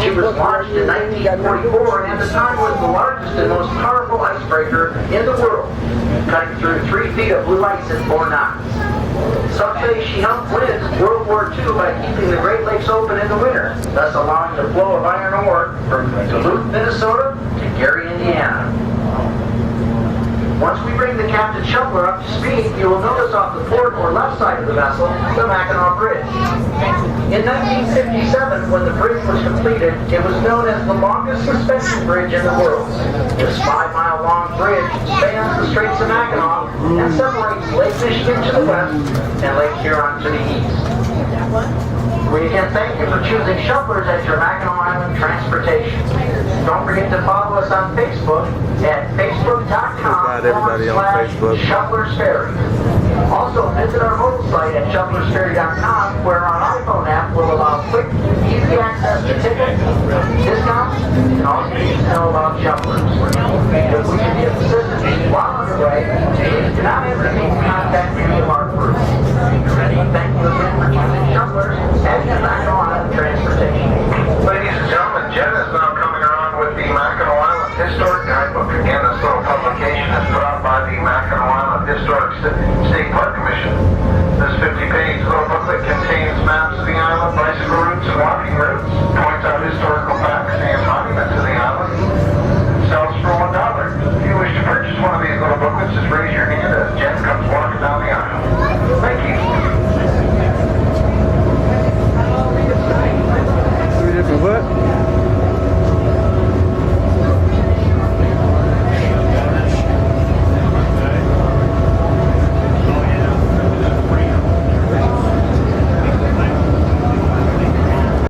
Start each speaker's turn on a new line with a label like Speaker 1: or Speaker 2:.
Speaker 1: She was launched in 1944 and at the time was the largest and most powerful icebreaker in the world, cutting through 3 feet of blue ice in 4 knots. Some say she helped win World War II by keeping the Great Lakes open in the winter, thus allowing the flow of iron ore from Duluth, Minnesota to Gary, Indiana. Once we bring the Captain Shuffler up to speed, you will notice off the port or left side of the vessel the Mackinac Bridge. In 1957, when the bridge was completed, it was known as the longest suspension bridge in the world. This 5-mile-long bridge spans the Straits of Mackinac and separates Lake Michigan to the west and Lake Huron to the east. We again thank you for choosing Shufflers as your Mackinac Island transportation. Don't forget to follow us on Facebook at facebook.com/Shufflers Ferry. Also visit our mobile site at shufflersferry.com, where our iPhone app will allow quick, easy access to tickets, discounts, and all you need to know about Shufflers. If we can be of assistance while underway, please do not hesitate to contact any of our crew. Thank you again for choosing Shufflers as your Mackinac Island transportation.
Speaker 2: Ladies and gentlemen, Jen is now coming around with the Mackinac Island Historic Guidebook. Again, this little publication is put out by the Mackinac Island Historic State Park Commission. This 50-page little booklet contains maps of the island, bicycle routes and walking routes, points out historical facts and monuments of the island. Sells for $1. If you wish to purchase one of these little booklets, just raise your hand as Jen comes walking down the aisle.